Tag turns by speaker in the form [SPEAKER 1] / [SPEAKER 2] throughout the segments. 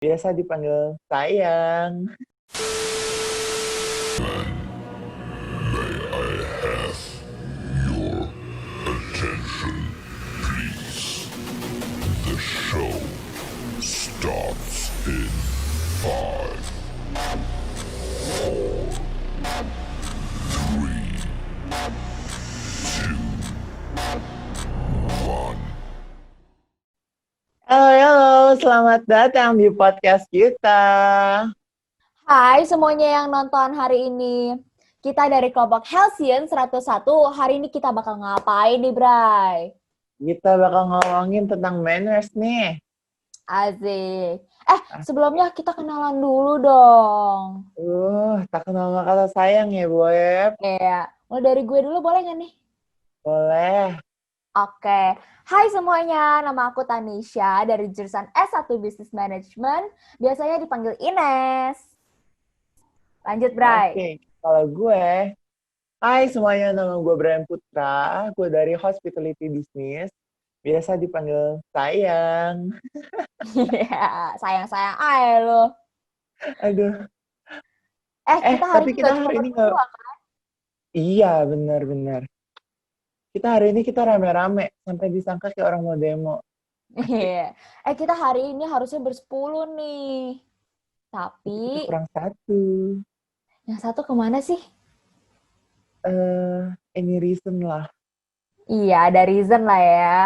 [SPEAKER 1] Biasa dipanggil sayang.
[SPEAKER 2] The show starts in 5, 3, 2, 1.
[SPEAKER 1] Halo, selamat datang di podcast kita.
[SPEAKER 3] Hai semuanya yang nonton hari ini. Kita dari kelompok Halcyon 101. Hari ini kita bakal ngapain nih, Bray?
[SPEAKER 1] Kita bakal ngomongin tentang manners nih.
[SPEAKER 3] Asik. Sebelumnya kita kenalan dulu dong.
[SPEAKER 1] Tak kenal maka kata sayang ya, Boy.
[SPEAKER 3] Mulai dari gue dulu boleh nggak nih?
[SPEAKER 1] Boleh.
[SPEAKER 3] Oke. Hai semuanya, nama aku Tanisha dari jurusan S1 Business Management. Biasanya dipanggil Ines. Lanjut, Bray.
[SPEAKER 1] Oke, kalau gue, hai semuanya, nama gue Brian Putra. Gue dari Hospitality Business. Biasa dipanggil sayang.
[SPEAKER 3] Iya, sayang-sayang aja lo.
[SPEAKER 1] Aduh.
[SPEAKER 3] Kita hari
[SPEAKER 1] Tapi
[SPEAKER 3] ini
[SPEAKER 1] kita
[SPEAKER 3] nggak cuma
[SPEAKER 1] hari ini nggak...
[SPEAKER 3] berdua.
[SPEAKER 1] Iya, benar-benar. Kita hari ini kita rame-rame. Sampai disangka kayak orang mau demo.
[SPEAKER 3] Iya. Kita hari ini harusnya bersepuluh nih.
[SPEAKER 1] Kita
[SPEAKER 3] Tapi
[SPEAKER 1] kurang satu.
[SPEAKER 3] yang satu kemana sih?
[SPEAKER 1] Any reason lah.
[SPEAKER 3] Iya, ada reason lah ya.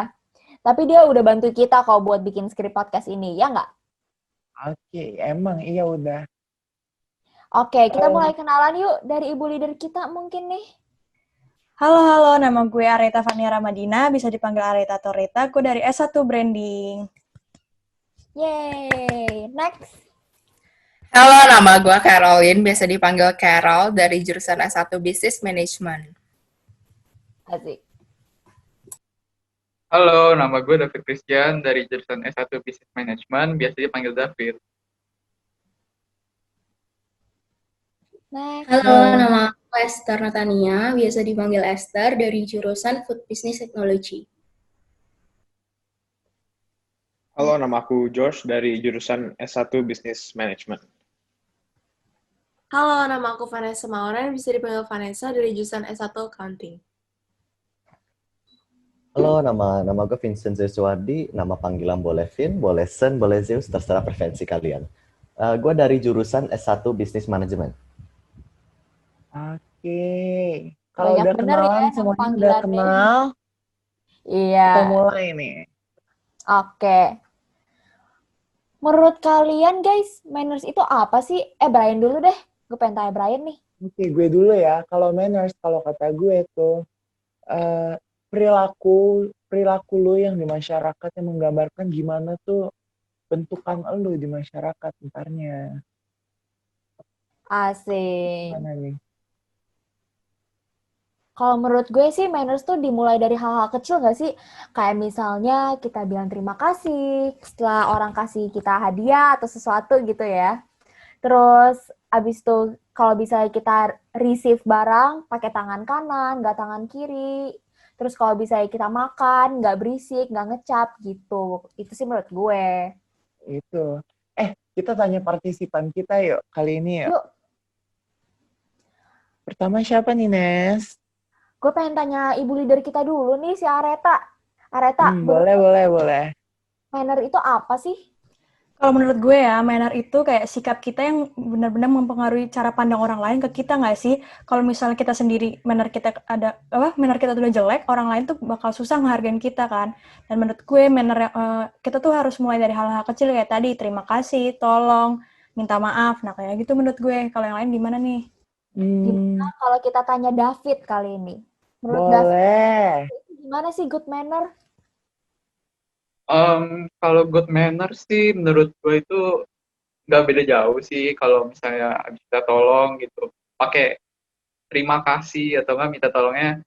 [SPEAKER 3] Tapi dia udah bantu kita kok buat bikin skrip podcast ini, ya nggak?
[SPEAKER 1] Oke, emang iya udah.
[SPEAKER 3] Oke, kita mulai kenalan yuk dari ibu leader kita mungkin nih.
[SPEAKER 4] Halo, nama gue Areta Fania Ramadina, bisa dipanggil Areta atau Reta. Gue dari S1 Branding.
[SPEAKER 3] Yeay, next.
[SPEAKER 5] Halo, nama gue Caroline, biasa dipanggil Carol dari jurusan S1 Business Management.
[SPEAKER 3] Asik.
[SPEAKER 6] Halo, nama gue David Christian dari jurusan S1 Business Management, biasa dipanggil David.
[SPEAKER 3] Next.
[SPEAKER 7] Halo, nama aku Esther Natania, biasa dipanggil Esther dari jurusan Food Business Technology.
[SPEAKER 8] Halo, nama aku Josh dari jurusan S1 Business Management.
[SPEAKER 9] Halo, nama aku Vanessa Mauren, bisa dipanggil Vanessa dari jurusan S1 Accounting.
[SPEAKER 10] Halo, nama gue Vincent Zeuswardi, nama panggilan boleh Vin, boleh Sen, boleh Zeus, terserah preferensi kalian. Gue dari jurusan S1 Business Management.
[SPEAKER 1] Oke. Kalau
[SPEAKER 3] Banyak
[SPEAKER 1] udah
[SPEAKER 3] bener
[SPEAKER 1] kenalan,
[SPEAKER 3] ya
[SPEAKER 1] semuanya udah
[SPEAKER 3] panggilannya.
[SPEAKER 1] kenal,
[SPEAKER 3] Iya.
[SPEAKER 1] kita mulai nih.
[SPEAKER 3] Oke. Menurut kalian guys, manners itu apa sih? Brian dulu deh. Gue pengen tanya Brian nih.
[SPEAKER 1] Oke, gue dulu ya. Kalau manners, kalau kata gue tuh, perilaku lu yang di masyarakat yang menggambarkan gimana tuh bentukan lu di masyarakat entarnya.
[SPEAKER 3] Asik.
[SPEAKER 1] Gimana nih?
[SPEAKER 3] Kalau menurut gue sih manners tuh dimulai dari hal-hal kecil nggak sih? Kayak misalnya kita bilang terima kasih setelah orang kasih kita hadiah atau sesuatu gitu ya. Terus abis itu kalau bisa kita receive barang pakai tangan kanan, nggak tangan kiri. Terus kalau bisa kita makan, nggak berisik, nggak ngecap gitu. Itu sih menurut gue.
[SPEAKER 1] Itu. Kita tanya partisipan kita yuk kali ini yuk.
[SPEAKER 3] Yuk,
[SPEAKER 1] Pertama siapa nih, Nes?
[SPEAKER 3] gue pengen tanya ibu leader kita dulu nih, si Areta. Areta,
[SPEAKER 1] Boleh.
[SPEAKER 3] manner itu apa sih?
[SPEAKER 4] Kalau menurut gue ya, manner itu kayak sikap kita yang benar-benar mempengaruhi cara pandang orang lain ke kita nggak sih? Kalau misalnya kita sendiri manner kita udah jelek, orang lain tuh bakal susah ngehargain kita kan. Dan menurut gue kita tuh harus mulai dari hal-hal kecil kayak tadi, terima kasih, tolong, minta maaf. Nah kayak gitu menurut gue. Kalau yang lain gimana nih?
[SPEAKER 3] Gimana kalau kita tanya David kali ini? Menurut
[SPEAKER 1] Boleh.
[SPEAKER 3] David, gimana sih good manner?
[SPEAKER 6] Kalau good manner sih, menurut gue itu nggak beda jauh sih. Kalau misalnya kita tolong gitu, pakai terima kasih atau nggak minta tolongnya,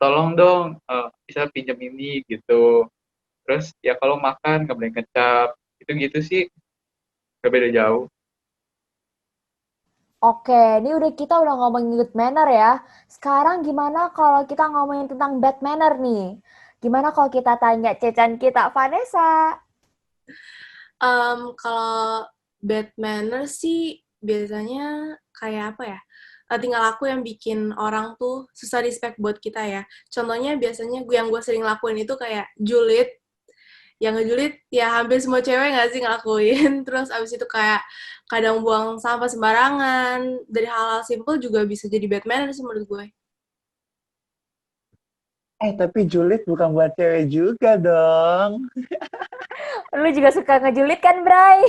[SPEAKER 6] tolong dong, bisa pinjam ini gitu. Terus ya kalau makan nggak boleh ngecap, gitu-gitu sih nggak beda jauh.
[SPEAKER 3] Oke, ini kita udah ngomongin good manner ya. Sekarang gimana kalau kita ngomongin tentang bad manner nih? Gimana kalau kita tanya cecan kita, Vanessa?
[SPEAKER 9] Kalau bad manner sih biasanya kayak apa ya? Tinggal aku yang bikin orang tuh susah respect buat kita ya. Contohnya biasanya yang gue sering lakuin itu kayak julid. Yang ngejulit ya hampir semua cewek nggak sih ngelakuin. Terus abis itu kayak kadang buang sampah sembarangan. Dari hal-hal simple juga bisa jadi bad manner sih menurut gue.
[SPEAKER 1] Tapi julid bukan buat cewek juga dong.
[SPEAKER 3] Lu juga suka ngejulit kan, Bray?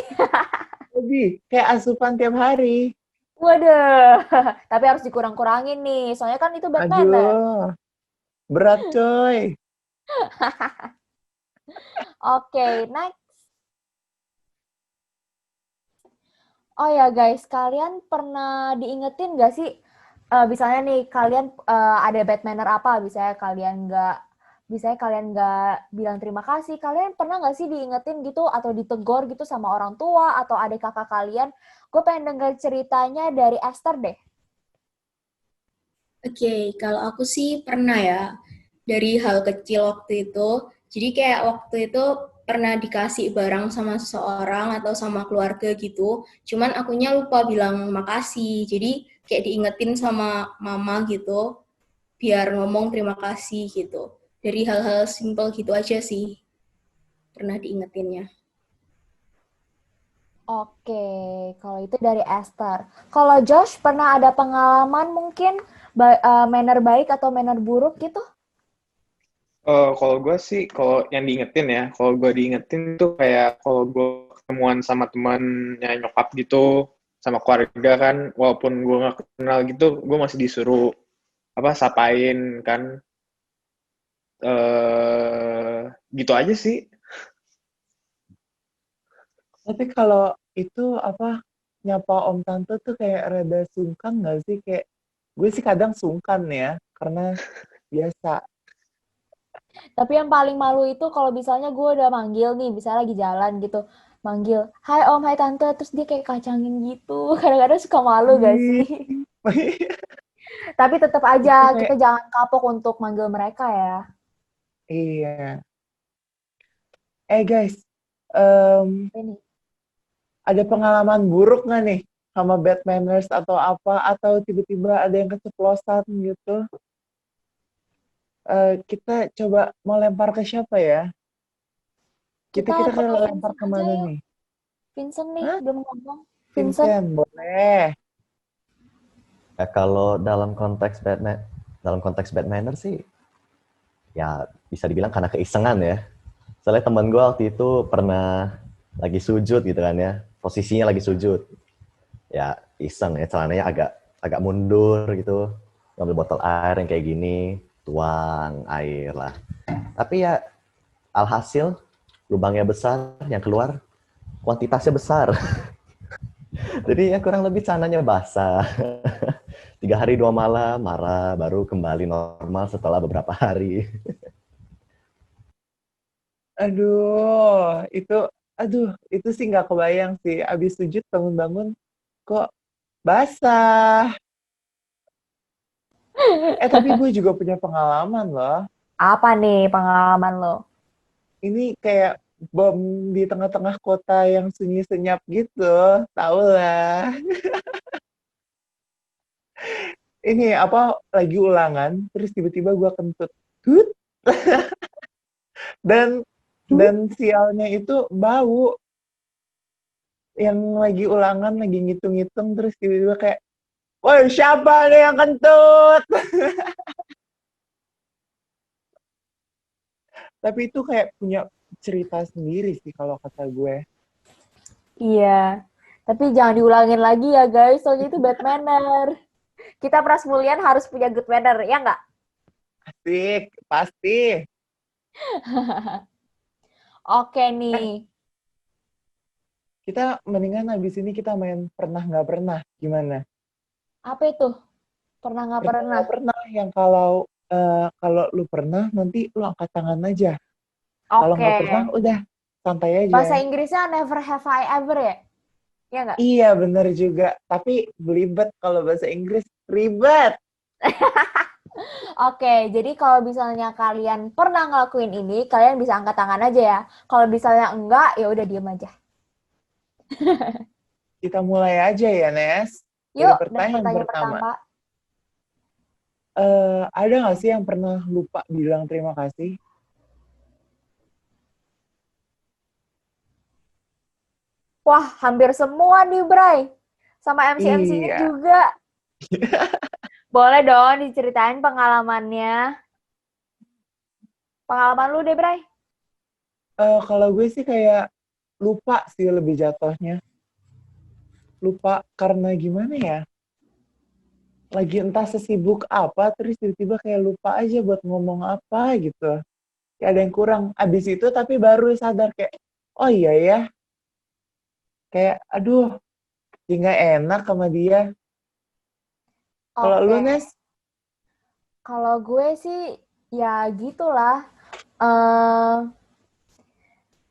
[SPEAKER 1] Lebih kayak asupan tiap hari.
[SPEAKER 3] Waduh, tapi harus dikurang-kurangin nih, soalnya kan itu bad manner.
[SPEAKER 1] Aduh, berat coy.
[SPEAKER 3] Oke, next. Oh ya guys, kalian pernah diingetin nggak sih, misalnya nih kalian ada bad manner apa, misalnya kalian nggak bilang terima kasih, kalian pernah nggak sih diingetin gitu atau ditegur gitu sama orang tua atau adik kakak kalian? Gue pengen denger ceritanya dari Esther deh.
[SPEAKER 7] Oke, kalau aku sih pernah ya, dari hal kecil waktu itu. Jadi kayak waktu itu pernah dikasih barang sama seseorang atau sama keluarga gitu, cuman akunya lupa bilang makasih. Jadi kayak diingetin sama mama gitu, biar ngomong terima kasih gitu. Dari hal-hal simple gitu aja sih, pernah diingetinnya.
[SPEAKER 3] Oke, kalau itu dari Esther. Kalau Josh pernah ada pengalaman mungkin manner baik atau manner buruk gitu?
[SPEAKER 8] Kalau gue sih, kalau yang diingetin ya, kalau gue diingetin tuh kayak kalau gue ketemuan sama temannya nyokap gitu, sama keluarga kan, walaupun gue gak kenal gitu, gue masih disuruh sapain kan. Gitu aja sih.
[SPEAKER 1] Tapi kalau itu nyapa om tante tuh kayak rada sungkan nggak sih? Kayak gue sih kadang sungkan ya, karena biasa.
[SPEAKER 3] Tapi yang paling malu itu kalau misalnya gue udah manggil nih, misalnya lagi jalan gitu, manggil, hai om, hai tante, terus dia kayak kacangin gitu. Kadang-kadang suka malu gak sih? Tapi tetap aja, kita jangan kapok untuk manggil mereka ya.
[SPEAKER 1] Iya. Guys, ada pengalaman buruk nggak nih sama bad manners atau apa? Atau tiba-tiba ada yang keceplosan gitu? Kita coba mau lempar ke siapa ya? Kita lempar kemana nih?
[SPEAKER 3] Vincent nih, belum ngomong.
[SPEAKER 1] Vincent, boleh.
[SPEAKER 10] Ya, kalau dalam konteks bad manner sih, ya bisa dibilang karena keisengan ya. Soalnya teman gue waktu itu pernah lagi sujud gitu kan ya, posisinya lagi sujud. Ya iseng ya, celananya agak mundur gitu, ngambil botol air yang kayak gini, tuang air lah. Tapi ya alhasil lubangnya besar, yang keluar kuantitasnya besar. Jadi ya kurang lebih celananya basah. 3 hari 2 malam marah, baru kembali normal setelah beberapa hari.
[SPEAKER 1] Aduh, itu sih nggak kebayang sih. Abis sujud bangun-bangun kok basah. Tapi gue juga punya pengalaman loh.
[SPEAKER 3] Apa nih pengalaman lo?
[SPEAKER 1] Ini kayak bom di tengah-tengah kota yang sunyi senyap gitu, tau lah. Ini lagi ulangan, terus tiba-tiba gue kentut. dan sialnya itu bau. Yang lagi ulangan, lagi ngitung-ngitung, terus tiba-tiba kayak, woi siapa nih yang kentut? Tapi itu kayak punya cerita sendiri sih kalau kata gue.
[SPEAKER 3] Iya, tapi jangan diulangin lagi ya guys, soalnya itu bad manner. Kita prasmulian harus punya good manner, ya nggak?
[SPEAKER 1] Asik, pasti.
[SPEAKER 3] Oke nih.
[SPEAKER 1] Kita mendingan habis ini kita main pernah nggak pernah, gimana?
[SPEAKER 3] Apa itu? Pernah nggak pernah?
[SPEAKER 1] Nggak pernah, yang kalau lu pernah, nanti lu angkat tangan aja. Kalau nggak pernah, udah santai aja.
[SPEAKER 3] Bahasa Inggrisnya never have I ever ya? Iya nggak?
[SPEAKER 1] Iya, bener juga. Tapi belibet kalau bahasa Inggris, ribet.
[SPEAKER 3] Oke, jadi kalau misalnya kalian pernah ngelakuin ini, kalian bisa angkat tangan aja ya. Kalau misalnya enggak, ya udah diem aja.
[SPEAKER 1] kita mulai aja ya, Nes. Dari
[SPEAKER 3] Yuk, dari
[SPEAKER 1] pertanyaan
[SPEAKER 3] pertanyaan
[SPEAKER 1] pertama.
[SPEAKER 3] pertama.
[SPEAKER 1] Ada nggak sih yang pernah lupa bilang terima kasih?
[SPEAKER 3] Wah, hampir semua nih, Bray. Sama MC-MC-nya
[SPEAKER 1] Iya.
[SPEAKER 3] juga. Boleh dong diceritain pengalamannya. Pengalaman lu deh, Bray.
[SPEAKER 1] Kalau gue sih kayak lupa sih lebih jatuhnya. Lupa karena gimana ya? Lagi entah sesibuk apa, terus tiba-tiba kayak lupa aja buat ngomong apa gitu. Kayak ada yang kurang. Abis itu tapi baru sadar kayak, oh iya ya. Kayak, aduh, jadi nggak enak sama dia. Kalau lu,
[SPEAKER 3] Oke.
[SPEAKER 1] Nes?
[SPEAKER 3] Kalau gue sih, ya gitulah. Eh,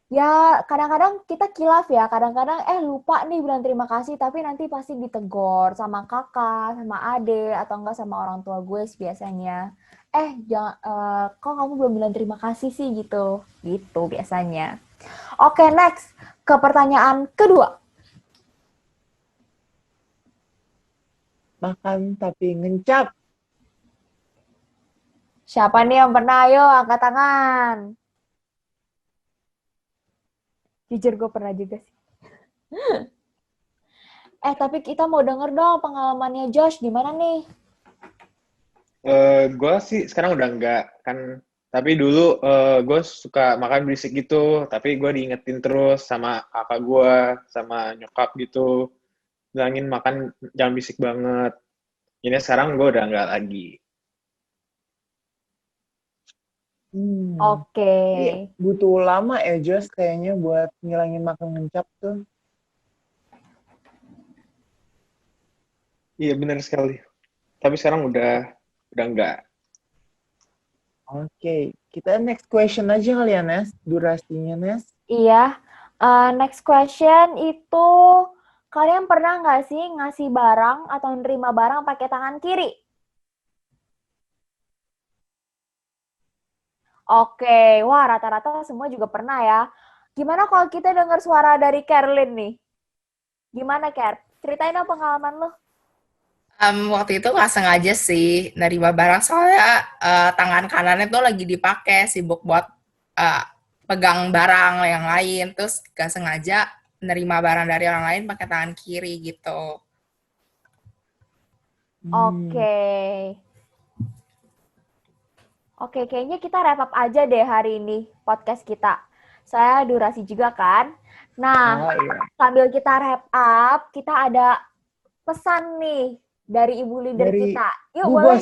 [SPEAKER 3] ya kadang-kadang kita kilaf ya. Kadang-kadang lupa nih bilang terima kasih, tapi nanti pasti ditegor sama kakak, sama ade, atau enggak sama orang tua gue sih biasanya. Jangan, kok kamu belum bilang terima kasih sih gitu. Gitu biasanya. Oke, next. Ke pertanyaan kedua.
[SPEAKER 1] Makan tapi ngencap.
[SPEAKER 3] Siapa nih yang pernah? Ayo, angkat tangan. Jujur gue pernah juga sih. Tapi kita mau denger dong pengalamannya Josh. Gimana nih?
[SPEAKER 8] Gue sih sekarang udah enggak kan, tapi dulu gue suka makan berisik gitu, tapi gue diingetin terus sama kakak gue, sama nyokap gitu, bilangin makan jangan berisik banget. Ini sekarang gue udah enggak lagi.
[SPEAKER 3] Oke.
[SPEAKER 1] Iya, butuh lama ya, Josh, kayaknya buat ngilangin makan ngencap tuh.
[SPEAKER 8] Iya benar sekali. Tapi sekarang udah enggak.
[SPEAKER 1] Oke, kita next question aja kali ya, Nes. Durasinya, Nes.
[SPEAKER 3] Iya. Next question itu, kalian pernah nggak sih ngasih barang atau nerima barang pakai tangan kiri? Oke, wah rata-rata semua juga pernah ya. Gimana kalau kita dengar suara dari Carlin nih? Gimana, Car? Ceritain dong pengalaman lo.
[SPEAKER 5] Waktu itu nggak sengaja sih nerima barang, soalnya tangan kanannya tuh lagi dipakai, sibuk buat pegang barang yang lain, terus nggak sengaja nerima barang dari orang lain pakai tangan kiri gitu.
[SPEAKER 3] Oke, kayaknya kita wrap up aja deh hari ini podcast kita. Saya durasi juga kan. Nah, sambil kita wrap up, kita ada pesan nih dari ibu leader kita. Yuk,
[SPEAKER 1] Bu Bos.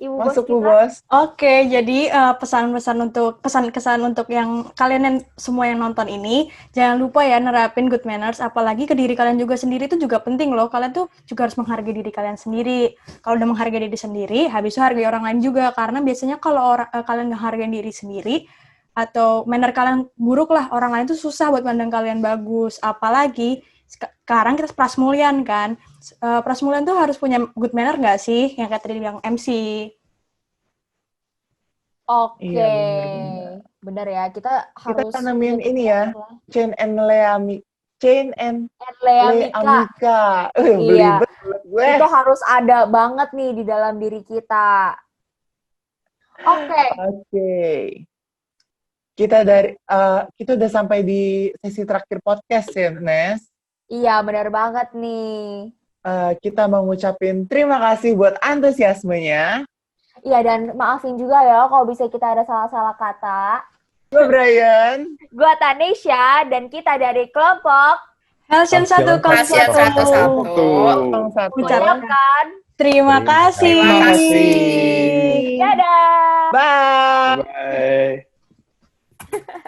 [SPEAKER 3] Ibu
[SPEAKER 1] Masuk,
[SPEAKER 3] bos kita.
[SPEAKER 1] Bu Bos.
[SPEAKER 4] Oke, jadi pesan-pesan untuk kesan-kesan untuk yang kalian yang semua yang nonton ini, jangan lupa ya nerapin good manners, apalagi ke diri kalian juga sendiri itu juga penting loh. Kalian tuh juga harus menghargai diri kalian sendiri. Kalau udah menghargai diri sendiri, habis itu hargai orang lain juga. Karena biasanya kalau kalian nggak hargai diri sendiri, atau manner kalian buruk lah, orang lain tuh susah buat mandang kalian bagus. Apalagi sekarang kita prasmulian kan. Prasmulian tuh harus punya good manner nggak sih? Yang kayak tadi bilang MC.
[SPEAKER 3] Oke.
[SPEAKER 1] Iya,
[SPEAKER 3] bener ya. Kita harus
[SPEAKER 1] tanamin ini ya. Chain and Leamika.
[SPEAKER 3] Iya.
[SPEAKER 1] Gue.
[SPEAKER 3] Itu harus ada banget nih di dalam diri kita.
[SPEAKER 1] Oke. Kita udah sampai di sesi terakhir podcast ya, Nes.
[SPEAKER 3] Iya, benar banget nih.
[SPEAKER 1] Kita mau ngucapin terima kasih buat antusiasmenya.
[SPEAKER 3] Iya, dan maafin juga ya kalau bisa kita ada salah-salah kata.
[SPEAKER 1] Gue Brian.
[SPEAKER 3] Gue Tanisha, dan kita dari kelompok
[SPEAKER 4] Halcyon 101.
[SPEAKER 3] Ucapkan
[SPEAKER 4] terima kasih.
[SPEAKER 5] Terima kasih.
[SPEAKER 3] Dadah.
[SPEAKER 1] Bye.
[SPEAKER 8] Bye.